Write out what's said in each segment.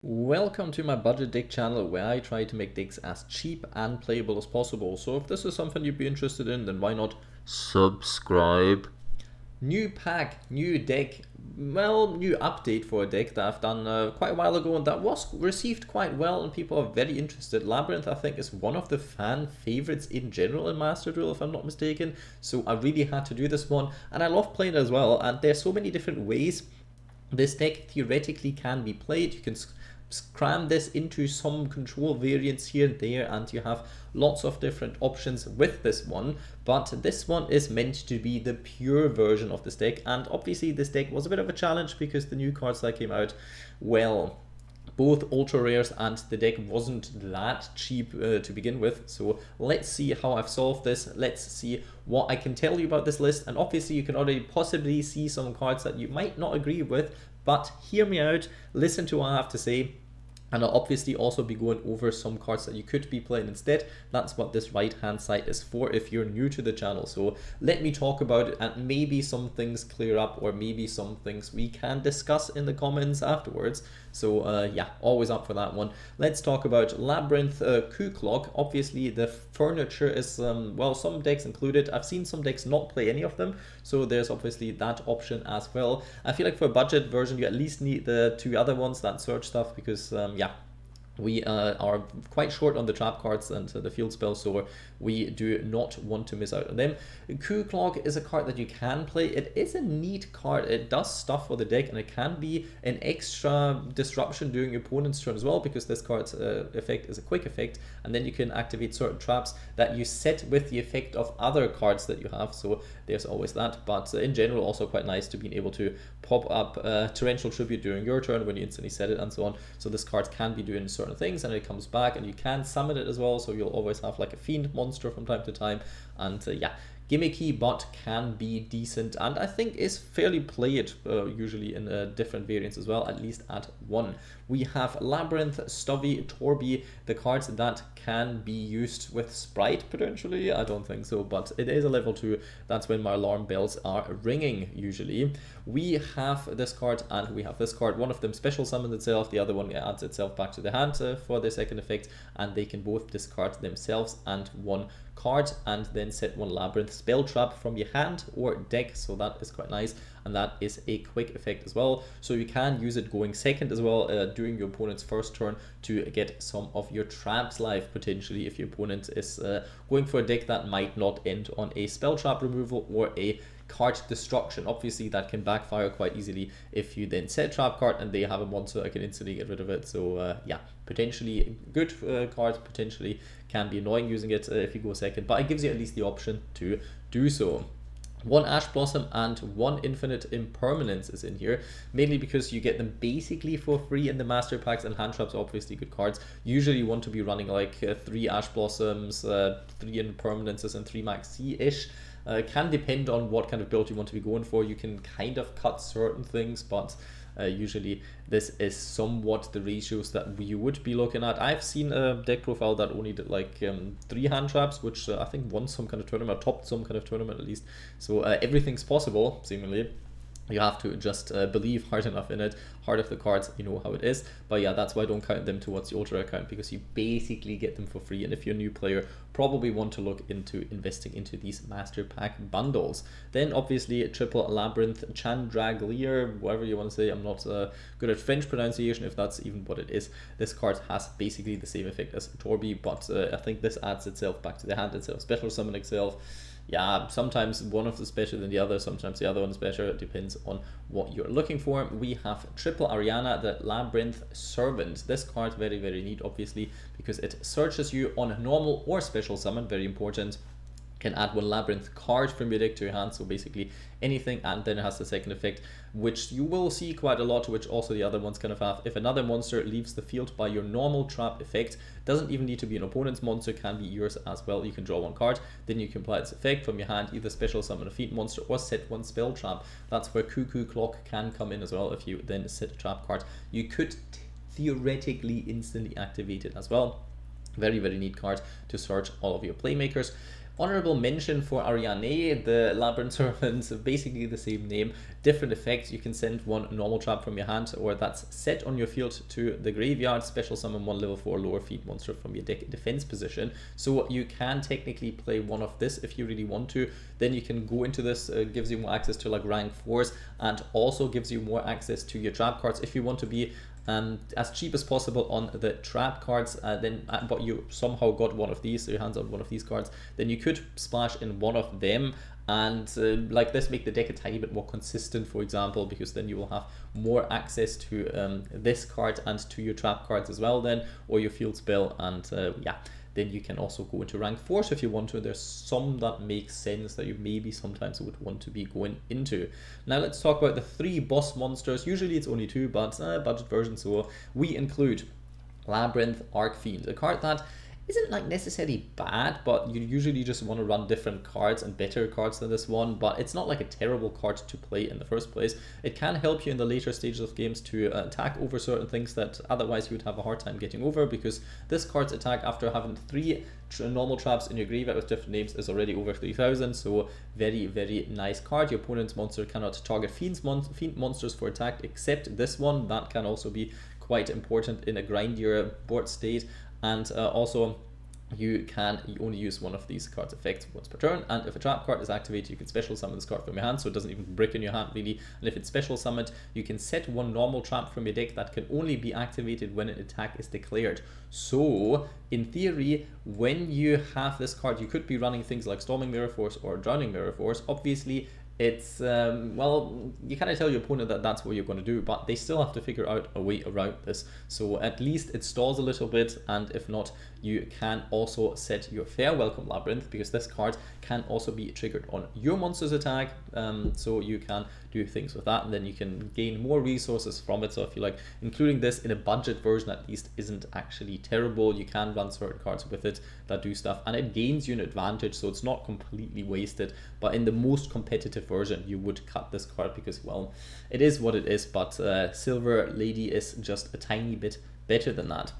Welcome to my budget deck channel where I try to make decks as cheap and playable as possible. So if this is something you'd be interested in, then why not subscribe? New pack, new deck, well, new update for a deck that I've done quite a while ago and that was received quite well and people are very interested. Labrynth, I think, is one of the fan favorites in general in Master Duel, if I'm not mistaken. So I really had to do this one and I love playing it as well, and there's so many different ways this deck theoretically can be played. You can cram this into some control variants here and there, and you have lots of different options with this one. But this one is meant to be the pure version of this deck, and obviously this deck was a bit of a challenge because the new cards that came out, well, both ultra rares and the deck wasn't that cheap to begin with. So let's see how I've solved this. Let's see what I can tell you about this list, and obviously you can already possibly see some cards that you might not agree with, but hear me out, listen to what I have to say, and I'll obviously also be going over some cards that you could be playing instead. That's what this right hand side is for if you're new to the channel. So let me talk about it, and maybe some things clear up, or maybe some things we can discuss in the comments afterwards. So yeah, always up for that one. Let's talk about Labrynth Cooclock. Obviously the furniture is, well, some decks included. I've seen some decks not play any of them, so there's obviously that option as well. I feel like for a budget version you at least need the two other ones, that search stuff, because yeah, we are quite short on the trap cards and the field spells, so we do not want to miss out on them. Cooclock is a card that you can play. It is a neat card. It does stuff for the deck, and it can be an extra disruption during your opponent's turn as well, because this card's effect is a quick effect, and then you can activate certain traps that you set with the effect of other cards that you have, so there's always that. But in general, also quite nice to be able to pop up Torrential Tribute during your turn when you instantly set it and so on. So this card can be doing certain things, and it comes back, and you can summon it as well, so you'll always have like a fiend monster from time to time. And yeah, gimmicky but can be decent, and I think is fairly played usually in different variants as well, at least at one. We have Labrynth, Stovie, Torbie, the cards that can be used with Sprite potentially. I don't think so, but it is a level 2. That's when my alarm bells are ringing usually. We have this card and we have this card. One of them special summons itself, the other one adds itself back to the hand for their second effect, and they can both discard themselves and one card and then set one Labrynth spell trap from your hand or deck, so that is quite nice, and that is a quick effect as well, so you can use it going second as well during your opponent's first turn to get some of your traps live potentially if your opponent is going for a deck that might not end on a spell trap removal or a card destruction. Obviously that can backfire quite easily if you then set a trap card and they have a monster that can instantly get rid of it. So yeah, potentially good cards, potentially can be annoying using it if you go second, but it gives you at least the option to do so. One Ash Blossom and one Infinite Impermanence is in here, mainly because you get them basically for free in the master packs, and hand traps are obviously good cards. Usually you want to be running like 3 Ash Blossoms, 3 Impermanences and 3 Maxi-ish. Can depend on what kind of build you want to be going for. You can kind of cut certain things, but usually this is somewhat the ratios that we would be looking at. I've seen a deck profile that only did like 3 hand traps, which I think won some kind of tournament, topped some kind of tournament at least. So everything's possible, seemingly. You have to just believe hard enough in it. Heart of the cards, you know how it is. But yeah, that's why I don't count them towards the ultra account, because you basically get them for free. And if you're a new player, probably want to look into investing into these master pack bundles. Then obviously triple Labrynth Chandraglier, whatever you want to say. I'm not good at French pronunciation, if that's even what it is. This card has basically the same effect as Torbie, but I think this adds itself back to the hand instead of special summon itself. Yeah, sometimes one of them is better than the other, sometimes the other one is better. It depends on what you're looking for. We have triple Arianna, the Labrynth Servant. This card very, very neat, obviously, because it searches you on normal or special summon, very important. Can add one Labrynth card from your deck to your hand, so basically anything, and then it has the second effect, which you will see quite a lot, which also the other ones kind of have. If another monster leaves the field by your normal trap effect, doesn't even need to be an opponent's monster, can be yours as well. You can draw one card, then you can apply its effect from your hand, either special summon a fiend monster or set one spell trap. That's where Cooclock can come in as well. If you then set a trap card, you could theoretically instantly activate it as well. Very, very neat card to search all of your playmakers. Honorable mention for Arianna, the Labrynth Servant, basically the same name, different effects. You can send one normal trap from your hand, or that's set on your field to the graveyard, special summon one level 4 lower feat monster from your deck defense position. So you can technically play one of this if you really want to. Then you can go into this, gives you more access to like rank 4s, and also gives you more access to your trap cards if you want to be as cheap as possible on the trap cards. But you somehow got one of these, so your hands on one of these cards, then you could splash in one of them, and like this, make the deck a tiny bit more consistent, for example, because then you will have more access to this card and to your trap cards as well then, or your field spell, and yeah, then you can also go into rank 4 if you want to. There's some that make sense that you maybe sometimes would want to be going into. Now let's talk about the 3 boss monsters. Usually it's only 2, but budget version, so we include Labrynth Archfiend, a card that isn't like necessarily bad, but you usually just want to run different cards and better cards than this one. But it's not like a terrible card to play in the first place. It can help you in the later stages of games to attack over certain things that otherwise you would have a hard time getting over, because this card's attack after having 3 normal traps in your graveyard with different names is already over 3000, so very, very nice card. Your opponent's monster cannot target fiend monsters for attack except this one. That can also be quite important in a grindier board state. And also you only use one of these cards' effects once per turn, and if a trap card is activated, you can special summon this card from your hand, so it doesn't even brick in your hand really. And if it's special summoned, you can set one normal trap from your deck that can only be activated when an attack is declared. So in theory, when you have this card, you could be running things like Storming Mirror Force or Drowning Mirror Force. Obviously it's well, you kind of tell your opponent that that's what you're going to do, but they still have to figure out a way around this. So at least it stalls a little bit, and if not, you can also set your Farewelcome Labrynth, because this card can also be triggered on your monster's attack, so you can do things with that, and then you can gain more resources from it. So if you like, including this in a budget version at least isn't actually terrible. You can run certain cards with it that do stuff, and it gains you an advantage, so it's not completely wasted. But in the most competitive version, you would cut this card because, well, it is what it is, but Silver Lady is just a tiny bit better than that.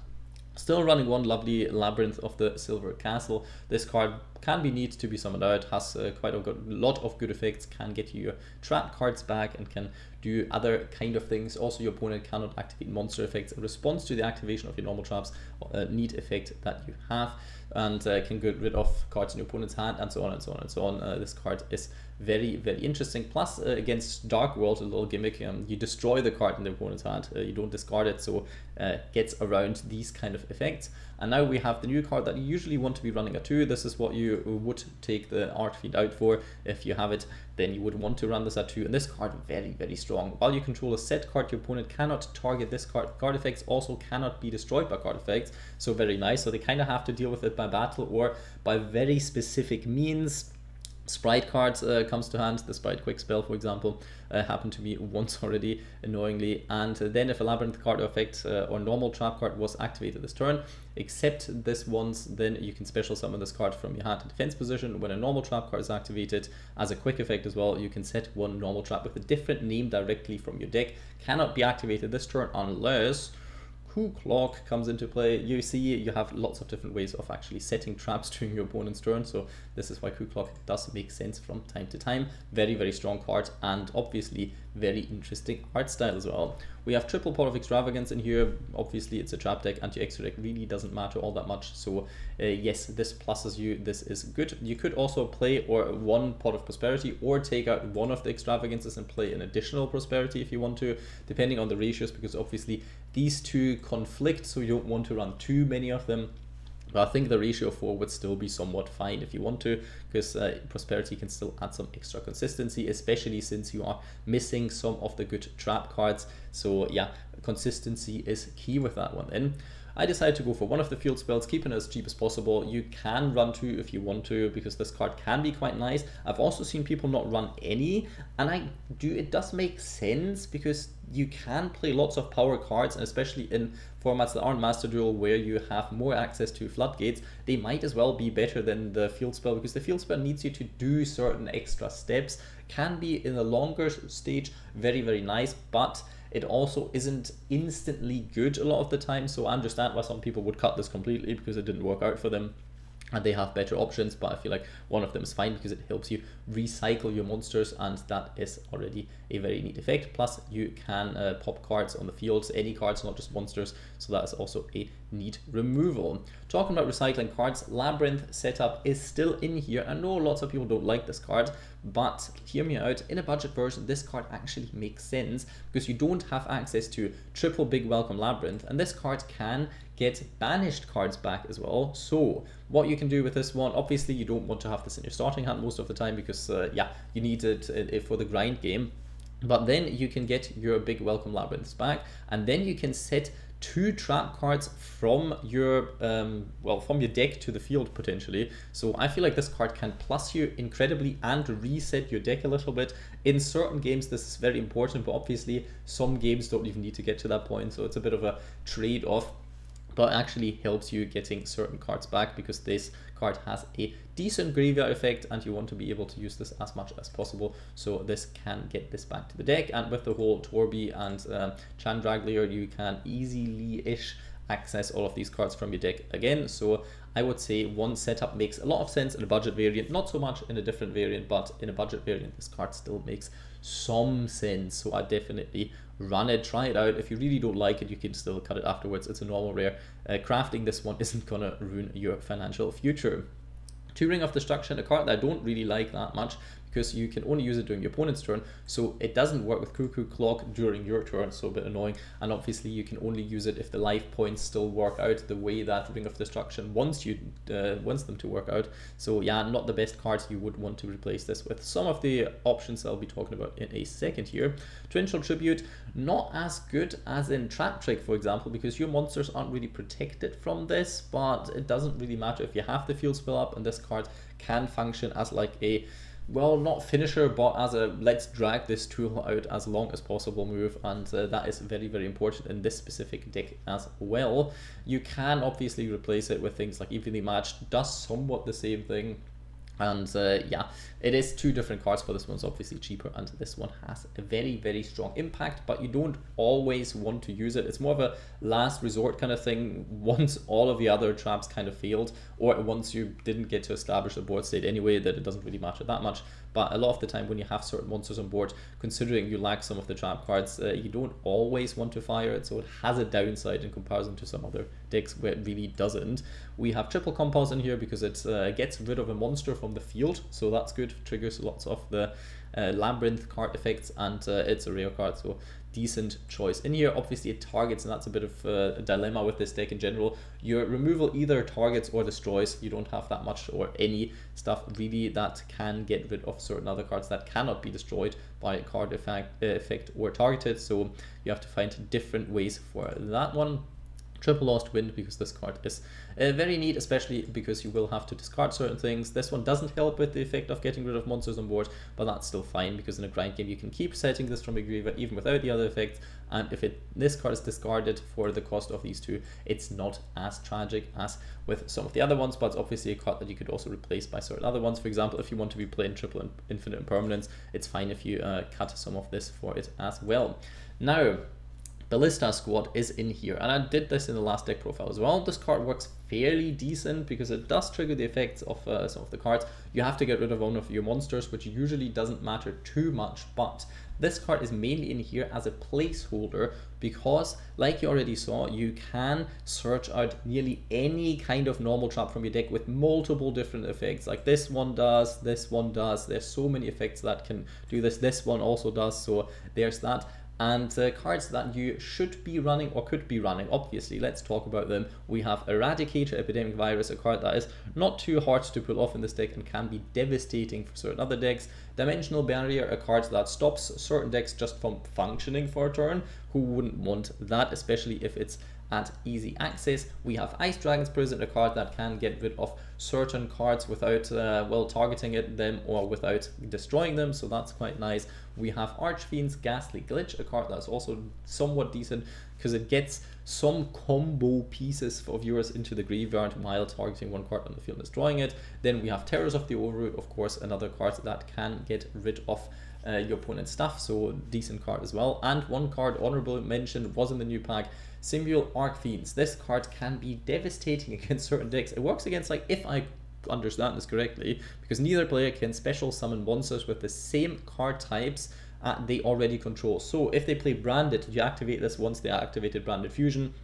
Still running one lovely Labrynth of the Silver Castle. This card can be neat to be summoned out, has quite a lot of good effects, can get you your trap cards back, and can do other kind of things. Also, your opponent cannot activate monster effects in response to the activation of your normal traps, neat effect that you have, and can get rid of cards in your opponent's hand, and so on and so on and so on. This card is very, very interesting. Plus, against Dark World, a little gimmick, you destroy the card in the opponent's hand, you don't discard it, so gets around these kind of effects. And now we have the new card that you usually want to be running at 2. This is what you would take the Archfiend out for. If you have it, then you would want to run this at 2. And this card, very, very strong. While you control a set card, your opponent cannot target this card. Card effects also cannot be destroyed by card effects, so very nice. So they kind of have to deal with it by battle or by very specific means. Sprite cards comes to hand. The Sprite Quick Spell, for example, happened to me once already, annoyingly. And then if a Labrynth card effect or normal trap card was activated this turn, except this once, then you can special summon this card from your hand to defense position. When a normal trap card is activated as a quick effect as well, you can set one normal trap with a different name directly from your deck. Cannot be activated this turn unless Cooclock comes into play. You see, you have lots of different ways of actually setting traps during your opponent's turn, so this is why Cooclock does make sense from time to time. Very, very strong card, and obviously very interesting art style as well. We have triple Pot of Extravagance in here. Obviously it's a trap deck, anti-extra deck really doesn't matter all that much, so yes, this pluses you. This is good. You could also play one Pot of Prosperity, or take out one of the extravagances and play an additional prosperity if you want to, depending on the ratios, because obviously these two conflict, so you don't want to run too many of them. But I think the ratio of 4 would still be somewhat fine if you want to, because Prosperity can still add some extra consistency, especially since you are missing some of the good trap cards. So yeah, consistency is key with that one then. I decided to go for one of the field spells, keeping it as cheap as possible. You can run 2 if you want to, because this card can be quite nice. I've also seen people not run any, and it does make sense, because you can play lots of power cards, and especially in formats that aren't Master Duel, where you have more access to floodgates, they might as well be better than the field spell, because the field spell needs you to do certain extra steps. Can be in a longer stage very, very nice, but it also isn't instantly good a lot of the time, so I understand why some people would cut this completely because it didn't work out for them. and they have better options, but I feel like one of them is fine because it helps you recycle your monsters, and that is already a very neat effect. Plus you can pop cards on the field, any cards, not just monsters, so that is also a neat removal. Talking about recycling cards, Labrynth Set-Up is still in here. I know lots of people don't like this card, but hear me out, in a budget version this card actually makes sense because you don't have access to triple Big Welcome Labrynth, and this card can get banished cards back as well. So what you can do with this one, obviously you don't want to have this in your starting hand most of the time because yeah, you need it for the grind game, but then you can get your Big Welcome Labrynths back, and then you can set 2 trap cards from your well, from your deck to the field potentially. So I feel like this card can plus you incredibly and reset your deck a little bit. In certain games this is very important, but obviously some games don't even need to get to that point, so it's a bit of a trade-off, but actually helps you getting certain cards back because this card has a decent graveyard effect and you want to be able to use this as much as possible. So this can get this back to the deck, and with the whole Torbie and Chandraglier you can easily-ish access all of these cards from your deck again. So I would say one setup makes a lot of sense in a budget variant, not so much in a different variant, but in a budget variant this card still makes some sense. So I definitely run it, try it out. If you really don't like it, you can still cut it afterwards. It's a normal rare. Crafting this one isn't gonna ruin your financial future. 2 Ring of Destruction, a card that I don't really like that much because you can only use it during your opponent's turn, so it doesn't work with Cooclock during your turn, so a bit annoying. And obviously you can only use it if the life points still work out the way that Ring of Destruction wants them to work out. So yeah, not the best cards you would want to replace this with. Some of the options I'll be talking about in a second here. Torrential Tribute, not as good as in Trap Trick, for example, because your monsters aren't really protected from this, but it doesn't really matter if you have the field spell up, and this card can function as like a, well, not finisher, but as a let's drag this tool out as long as possible move, and that is very, very important in this specific deck as well. You can obviously replace it with things like Evenly Matched, does somewhat the same thing. And yeah, it is 2 different cards, but this one's obviously cheaper and this one has a very, very strong impact, but you don't always want to use it. It's more of a last resort kind of thing once all of the other traps kind of failed, or once you didn't get to establish a board state anyway, that it doesn't really matter that much. But a lot of the time when you have certain monsters on board, considering you lack some of the trap cards, you don't always want to fire it, so it has a downside in comparison to some other decks where it really doesn't. We have triple compulse in here because it gets rid of a monster from the field, so that's good, triggers lots of the Labrynth card effects, and it's a rare card, so decent choice in here. Obviously it targets, and that's a bit of a dilemma with this deck in general. Your removal either targets or destroys. You don't have that much or any stuff really that can get rid of certain other cards that cannot be destroyed by a card effect or targeted, so you have to find different ways for that one. Triple Lost Wind, because this card is very neat, especially because you will have to discard certain things. This one doesn't help with the effect of getting rid of monsters on board, but that's still fine because in a grind game you can keep setting this from a graveyard even without the other effects, and if this card is discarded for the cost of these 2, it's not as tragic as with some of the other ones, but it's obviously a card that you could also replace by certain other ones. For example, if you want to be playing triple Infinite Impermanence, it's fine if you cut some of this for it as well. Now, Ballista Squad is in here, and I did this in the last deck profile as well. This card works fairly decent because it does trigger the effects of some of the cards. You have to get rid of one of your monsters, which usually doesn't matter too much, but this card is mainly in here as a placeholder because, like you already saw, you can search out nearly any kind of normal trap from your deck with multiple different effects. Like this one does, this one does. There's so many effects that can do this. This one also does, so there's that. And cards that you should be running or could be running, obviously, let's talk about them. We have Eradicator Epidemic Virus, a card that is not too hard to pull off in this deck and can be devastating for certain other decks. Dimensional Barrier, a card that stops certain decks just from functioning for a turn. Who wouldn't want that, especially if it's at easy access? We have Ice Dragon's Prison, a card that can get rid of certain cards without well, targeting them or without destroying them, so that's quite nice. We have Archfiend's Ghastly Glitch, a card that's also somewhat decent because it gets some combo pieces of yours into the graveyard while targeting one card on the field and destroying it. Then we have Terrors of the Overroot, of course, another card that can get rid of your opponent's stuff, so decent card as well. And one card honorable mention was in the new pack, Symbiote Archfiends. This card can be devastating against certain decks. It works against, like, if I understand this correctly, because neither player can special summon monsters with the same card types they already control. So if they play Branded, you activate this once they activated Branded Fusion,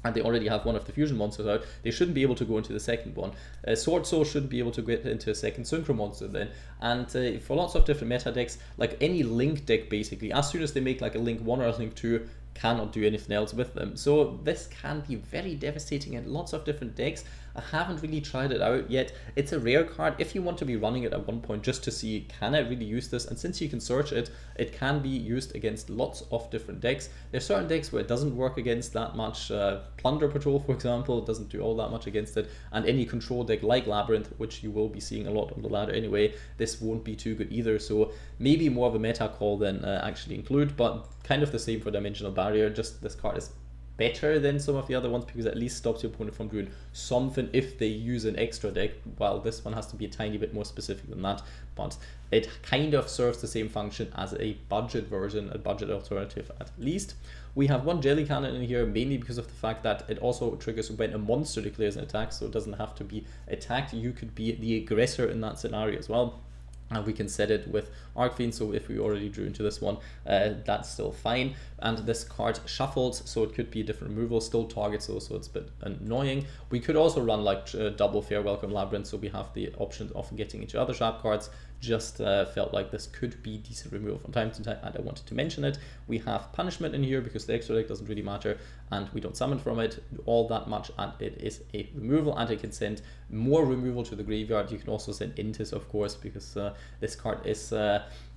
and they already have one of the fusion monsters out, they shouldn't be able to go into the second one. Sword Soul shouldn't be able to get into a second Synchro monster then. And for lots of different meta decks, like any Link deck basically, as soon as they make like a Link 1 or a Link 2, cannot do anything else with them. So this can be very devastating in lots of different decks. I haven't really tried it out yet. It's a rare card if you want to be running it at one point just to see, can I really use this? And since you can search it, it can be used against lots of different decks. There's certain decks where it doesn't work against that much. Plunder Patrol, for example, doesn't do all that much against it. And any control deck like Labrynth, which you will be seeing a lot on the ladder anyway, this won't be too good either. So maybe more of a meta call than actually include, but kind of the same for Dimensional Barrier. Just this card is better than some of the other ones because it at least stops your opponent from doing something if they use an extra deck, while this one has to be a tiny bit more specific than that, but it kind of serves the same function as a budget version, a budget alternative at least. We have one Jelly Cannon in here, mainly because of the fact that it also triggers when a monster declares an attack, so it doesn't have to be attacked. You could be the aggressor in that scenario as well. And we can set it with Archfiend, so if we already drew into this one, that's still fine. And this card shuffles, so it could be a different removal, still targets those, so it's a bit annoying. We could also run like double Farewelcome Labrynth, so we have the option of getting into other sharp cards. Just felt like this could be decent removal from time to time, and I wanted to mention it. We have Punishment in here because the extra deck doesn't really matter, and we don't summon from it all that much, and it is a removal, and it can send more removal to the graveyard. You can also send Intis, of course, because this card is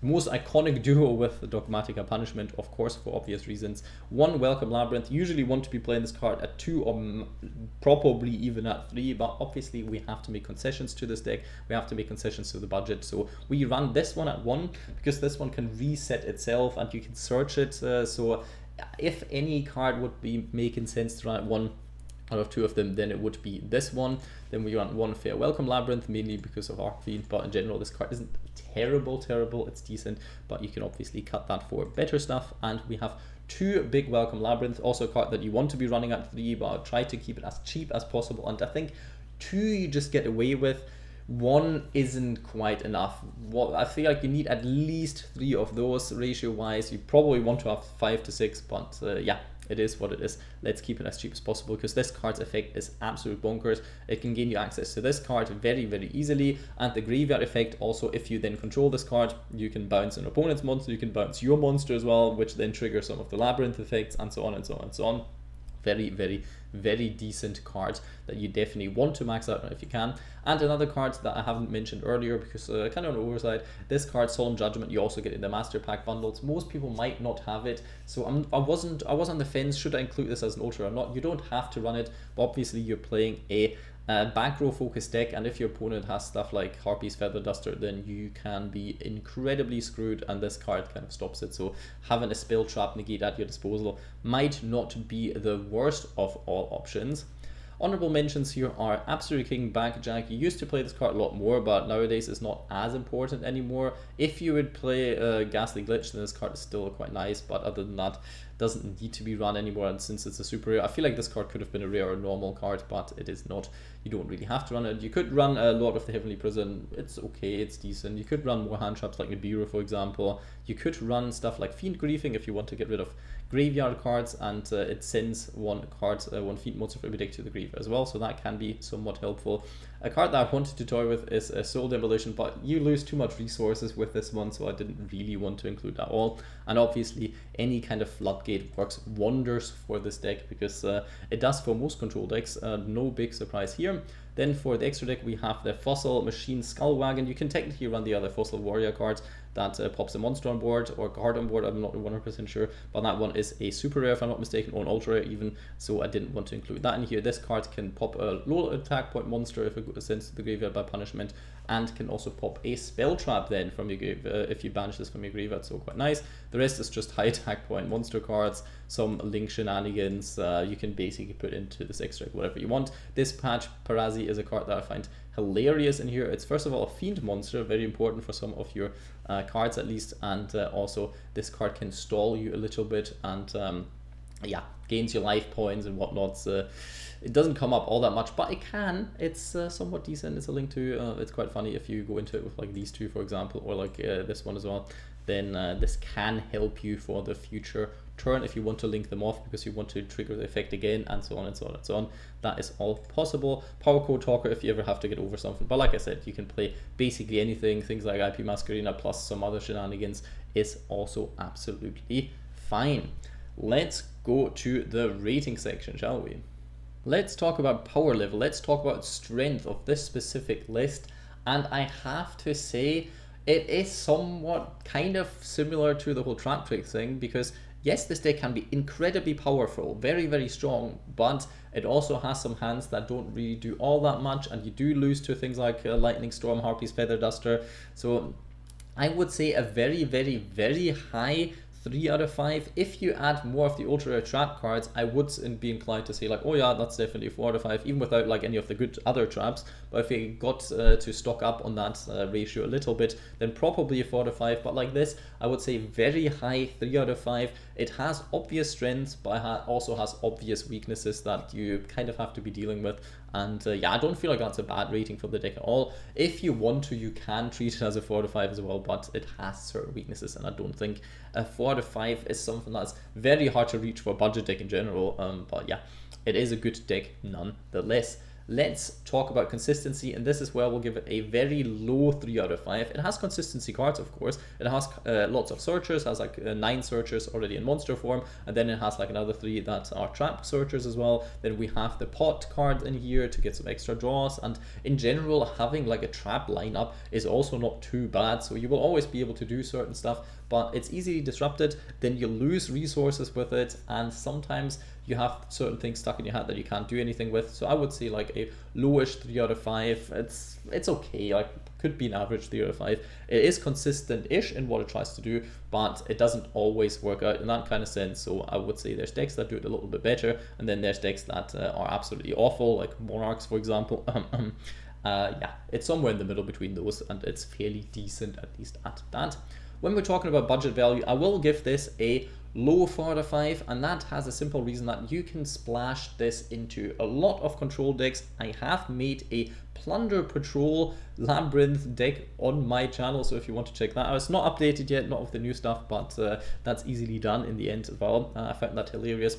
most iconic duo with the Dogmatika Punishment, of course, for obvious reasons. One Welcome Labrynth, usually want to be playing this card at 2 or probably even at 3, but obviously we have to make concessions to this deck. We have to make concessions to the budget, so we run this one at 1 because this one can reset itself and you can search it. So if any card would be making sense to run at 1 out of 2 of them, then it would be this one. Then we run one Farewelcome Labrynth, mainly because of Archfiend, but in general this card isn't terrible, it's decent, but you can obviously cut that for better stuff. And we have 2 Big Welcome Labrynth, also a card that you want to be running at 3, but I'll try to keep it as cheap as possible, and I think 2 you just get away with. 1 isn't quite enough. Well, I feel like you need at least 3 of those ratio wise. You probably want to have 5 to 6, but yeah, it is what it is. Let's keep it as cheap as possible because this card's effect is absolute bonkers. It can gain you access to this card very, very easily, and the graveyard effect also, if you then control this card, you can bounce an opponent's monster, you can bounce your monster as well, which then triggers some of the Labrynth effects, and so on and so on and so on. Very, very, very decent card that you definitely want to max out if you can. And another card that I haven't mentioned earlier because kind of on the overside, this card, Solemn Judgment, you also get in the Master Pack bundles. Most people might not have it, so I was on the fence, should I include this as an ultra or not? You don't have to run it, but obviously you're playing a back row focused deck, and if your opponent has stuff like Harpy's Feather Duster, then you can be incredibly screwed, and this card kind of stops it. So having a Spell Trap Negate at your disposal might not be the worst of all options. Honorable mentions here are Absolute King Backjack. You used to play this card a lot more, but nowadays it's not as important anymore. If you would play Ghastly Glitch, then this card is still quite nice, but other than that, doesn't need to be run anymore. And since it's a super rare, I feel like this card could have been a rare or normal card, but it is not. You don't really have to run it. You could run a Lord of the Heavenly Prison. It's okay, it's decent. You could run more hand traps like Nibiru, for example. You could run stuff like Fiend Griefing if you want to get rid of graveyard cards, and it sends one Fiend monster for every deck to the graveyard as well, so that can be somewhat helpful. A card that I wanted to toy with is Soul Demolition, but you lose too much resources with this one, so I didn't really want to include that all. And obviously any kind of Floodgate works wonders for this deck because it does for most control decks. No big surprise here. Then for the extra deck we have the Fossil Machine Skull Wagon. You can technically run the other Fossil Warrior cards that pops a monster on board or card on board, I'm not 100% sure, but that one is a super rare if I'm not mistaken, or an ultra rare even, so I didn't want to include that in here. This card can pop a low attack point monster if it sends to the graveyard by punishment, and can also pop a spell trap then from your graveyard if you banish this from your graveyard, so quite nice. The rest is just high attack point monster cards, some link shenanigans. You can basically put into this extra whatever you want. Dispatchparazzi is a card that I find hilarious in here. It's first of all a fiend monster, very important for some of your cards at least, and also this card can stall you a little bit, and yeah, gains your life points and whatnot. It doesn't come up all that much, but it can. It's somewhat decent. It's a link to. It's quite funny if you go into it with like these two, for example, or like this one as well. Then this can help you for the future turn if you want to link them off because you want to trigger the effect again, and so on and so on and so on. That is all possible. Power code talker if you ever have to get over something. But like I said, you can play basically anything. Things like IP Masquerena plus some other shenanigans is also absolutely fine. Let's go to the rating section, shall we? Let's talk about power level. Let's talk about strength of this specific list. And I have to say, it is somewhat kind of similar to the whole trap trick thing, because yes, this deck can be incredibly powerful, very, very strong, but it also has some hands that don't really do all that much, and you do lose to things like Lightning Storm, Harpy's Feather Duster. So I would say a very, very, very high 3 out of 5. If you add more of the ultra rare trap cards, I would be inclined to say like, oh yeah, that's definitely 4 out of 5, even without like any of the good other traps. But if you got to stock up on that ratio a little bit, then probably a 4 out of 5. But like this, I would say very high 3 out of 5. It has obvious strengths, but also has obvious weaknesses that you kind of have to be dealing with. And yeah, I don't feel like that's a bad rating for the deck at all. If you want to, you can treat it as a 4 out of 5 as well, but it has certain weaknesses, and I don't think a 4 out of 5 is something that's very hard to reach for a budget deck in general. But yeah, it is a good deck nonetheless. Let's talk about consistency, and this is where we'll give it a very low 3 out of 5. It has consistency cards, of course. It has lots of searchers, has like 9 searchers already in monster form, and then it has like another 3 that are trap searchers as well. Then we have the pot card in here to get some extra draws, and in general, having like a trap lineup is also not too bad, so you will always be able to do certain stuff, but it's easily disrupted. Then you lose resources with it, and sometimes you have certain things stuck in your hat that you can't do anything with. So I would say like a lowish 3 out of 5. It's okay, like could be an average 3 out of 5. It is consistent-ish in what it tries to do, but it doesn't always work out in that kind of sense. So I would say there's decks that do it a little bit better, and then there's decks that are absolutely awful, like Monarchs, for example. Yeah, it's somewhere in the middle between those, and it's fairly decent, at least at that. When we're talking about budget value, I will give this a low 4 out of 5, and that has a simple reason that you can splash this into a lot of control decks. I have made a Plunder Patrol Labrynth deck on my channel, so if you want to check that out, it's not updated yet, not with the new stuff, but that's easily done in the end as well. I found that hilarious.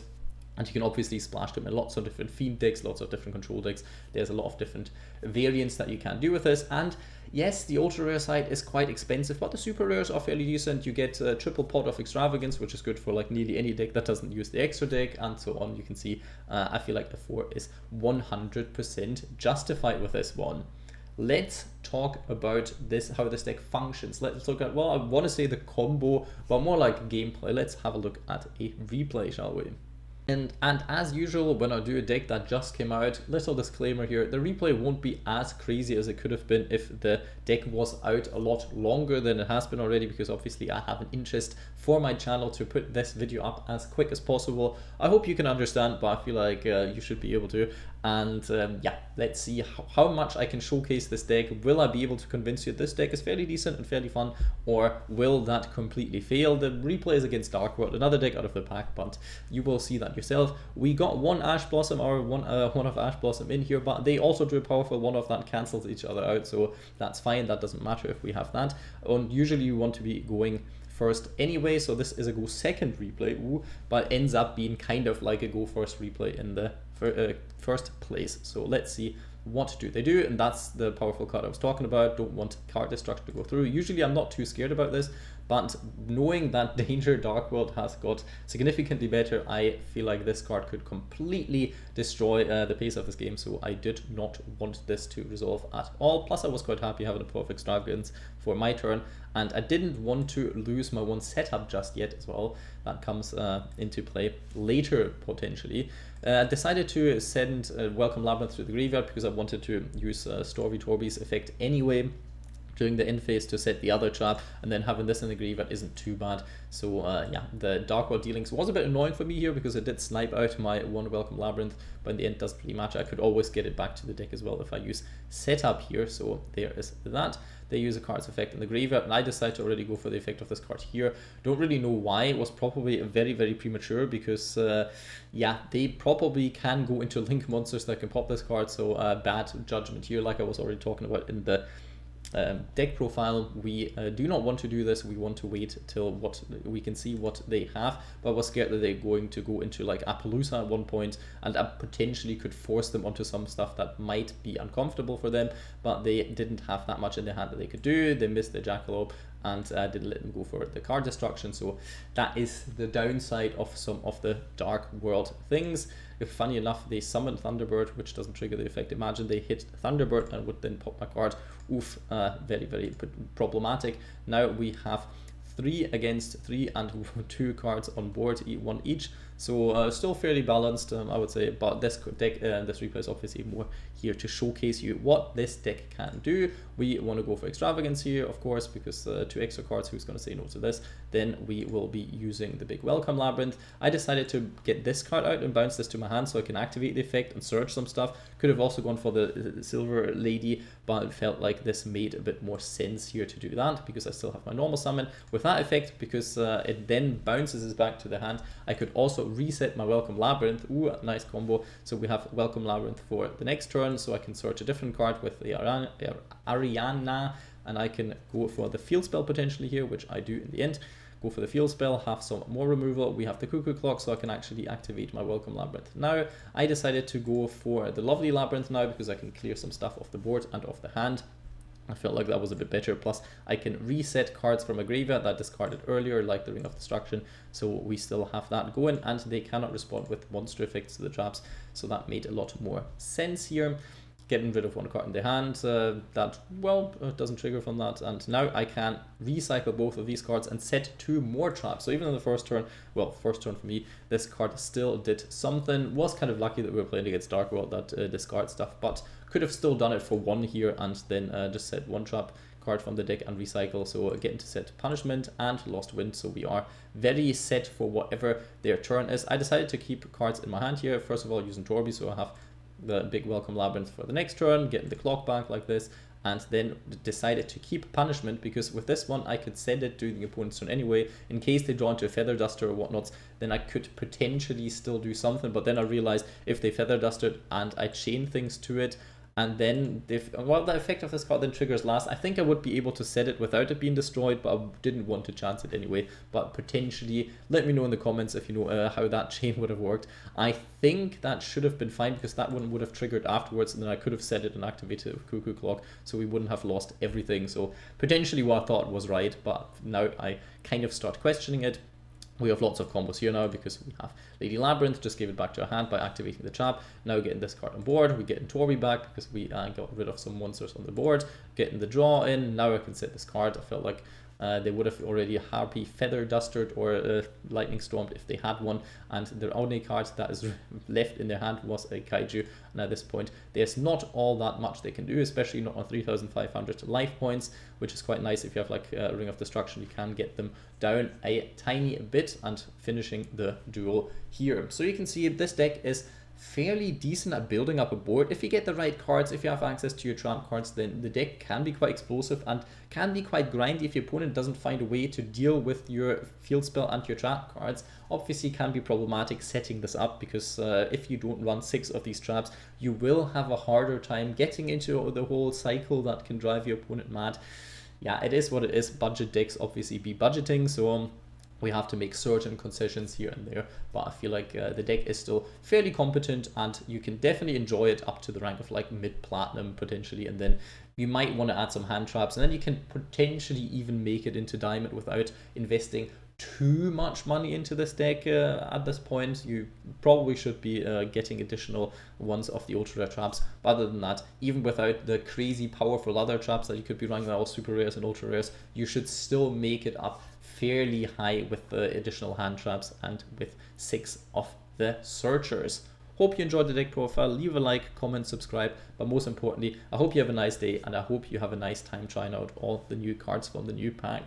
And you can obviously splash them in lots of different Fiend decks, lots of different control decks. There's a lot of different variants that you can do with this. And yes, the ultra rare side is quite expensive, but the super rares are fairly decent. You get a triple Pot of Extravagance, which is good for like nearly any deck that doesn't use the extra deck, and so on. You can see, I feel like the 4 is 100% justified with this one. Let's talk about this, how this deck functions. Let's look at, well, I want to say the combo, but more like gameplay. Let's have a look at a replay, shall we? And as usual, when I do a deck that just came out, little disclaimer here, the replay won't be as crazy as it could have been if the deck was out a lot longer than it has been already, because obviously I have an interest for my channel to put this video up as quick as possible. I hope you can understand, but I feel like you should be able to. And yeah, let's see how much I can showcase this deck. Will I be able to convince you this deck is fairly decent and fairly fun, or will that completely fail? The replay is against Dark World, another deck out of the pack, but you will see that yourself. We got one Ash Blossom, or one of Ash Blossom in here, but they also drew a powerful one of that cancels each other out, so that's fine. That doesn't matter if we have that. And usually you want to be going first anyway, so this is a go second replay, but ends up being kind of like a go first replay in the first place. So let's see what do they do, and that's the powerful card I was talking about. Don't want card destruction to go through. Usually I'm not too scared about this, but knowing that Danger Dark World has got significantly better, I feel like this card could completely destroy the pace of this game, so I did not want this to resolve at all. Plus I was quite happy having a Pot of Extravagance for my turn, and I didn't want to lose my one setup just yet as well. That comes into play later potentially. Decided to send Welcome Labrynth to the graveyard because I wanted to use Stovie Torbie's effect anyway. during the end phase to set the other trap, and then having this in the graveyard isn't too bad. So yeah, the Dark World dealings was a bit annoying for me here because it did snipe out my one Welcome Labrynth, but in the end doesn't really matter. I could always get it back to the deck as well if I use Setup here, so there is that. They use a card's effect in the graveyard, and I decided to already go for the effect of this card here. Don't really know why. It was probably very, very premature because, yeah, they probably can go into link monsters that can pop this card, so bad judgment here, like I was already talking about in the deck profile. We do not want to do this. We want to wait till we can see what they have, but I was scared that they're going to go into like Appaloosa at one point, and I potentially could force them onto some stuff that might be uncomfortable for them, but they didn't have that much in their hand that they could do. They missed the Jackalope and didn't let them go for the card destruction, so that is the downside of some of the Dark World things. If funny enough, they summoned Thunderbird, which doesn't trigger the effect. Imagine they hit Thunderbird and would then pop my card. Oof, very, very problematic. Now we have 3 against 3 and 2 cards on board, 1 each. So still fairly balanced, I would say, but this deck, this replay is obviously more here to showcase you what this deck can do. We want to go for Extravagance here, of course, because 2 extra cards, who's going to say no to this? Then we will be using the Big Welcome Labrynth. I decided to get this card out and bounce this to my hand so I can activate the effect and search some stuff. Could have also gone for the Silver Lady, but it felt like this made a bit more sense here to do that because I still have my normal summon. With that effect, because it then bounces us back to the hand, I could also reset my Welcome Labrynth. Ooh, nice combo. So we have Welcome Labrynth for the next turn, so I can search a different card with the Arianna, and I can go for the field spell potentially here, which I do in the end. Go for the field spell, have some more removal. We have the Cuckoo Clock, so I can actually activate my Welcome Labrynth. Now, I decided to go for the lovely Labrynth now because I can clear some stuff off the board and off the hand. I felt like that was a bit better. Plus, I can reset cards from a graveyard that I discarded earlier, like the Ring of Destruction. So we still have that going, and they cannot respond with monster effects to the traps. So that made a lot more sense here. Getting rid of 1 card in the hand, that, well, doesn't trigger from that. And now I can recycle both of these cards and set 2 more traps. So even in the first turn, well, first turn for me, this card still did something. Was kind of lucky that we were playing against Dark World that discard stuff, but could have still done it for 1 here and then just set 1 trap card from the deck and recycle. So getting to set Punishment and Lost Wind, so we are very set for whatever their turn is. I decided to keep cards in my hand here. First of all, using Torbie, so I have the Big Welcome Labrynth for the next turn, getting the clock back like this, and then decided to keep Punishment because with this one I could send it to the opponent's turn anyway. In case they draw into a Feather Duster or whatnot, then I could potentially still do something, but then I realized if they Feather Dusted and I chain things to it, and then well, the effect of this card then triggers last, I think I would be able to set it without it being destroyed, but I didn't want to chance it anyway. But potentially, let me know in the comments if you know how that chain would have worked. I think that should have been fine because that one would have triggered afterwards, and then I could have set it and activated with Cuckoo Clock, so we wouldn't have lost everything. So potentially what I thought was right, but now I kind of start questioning it. We have lots of combos here now because we have Lady Labrynth, just gave it back to our hand by activating the trap. Now getting this card on board, we getting Torbie back because we got rid of some monsters on the board. Getting the draw in, now I can set this card. I felt like they would have already Harpy Feather Dustered or Lightning Stormed if they had one, and their only card that is left in their hand was a Kaiju, and at this point there's not all that much they can do, especially not on 3,500 life points, which is quite nice. If you have like a Ring of Destruction, you can get them down a tiny bit and finishing the duel here. So you can see this deck is fairly decent at building up a board. If you get the right cards, if you have access to your trap cards, then the deck can be quite explosive and can be quite grindy if your opponent doesn't find a way to deal with your field spell and your trap cards. Obviously can be problematic setting this up because if you don't run 6 of these traps, you will have a harder time getting into the whole cycle that can drive your opponent mad. Yeah, it is what it is. Budget decks obviously be budgeting, so we have to make certain concessions here and there, but I feel like the deck is still fairly competent and you can definitely enjoy it up to the rank of like mid-platinum potentially, and then you might want to add some hand traps, and then you can potentially even make it into diamond without investing too much money into this deck. At this point you probably should be getting additional ones of the ultra rare traps, but other than that, even without the crazy powerful other traps that you could be running, all super rares and ultra rares, you should still make it up fairly high with the additional hand traps and with 6 of the searchers. Hope you enjoyed the deck profile. Leave a like, comment, subscribe, but most importantly, I hope you have a nice day, and I hope you have a nice time trying out all the new cards from the new pack.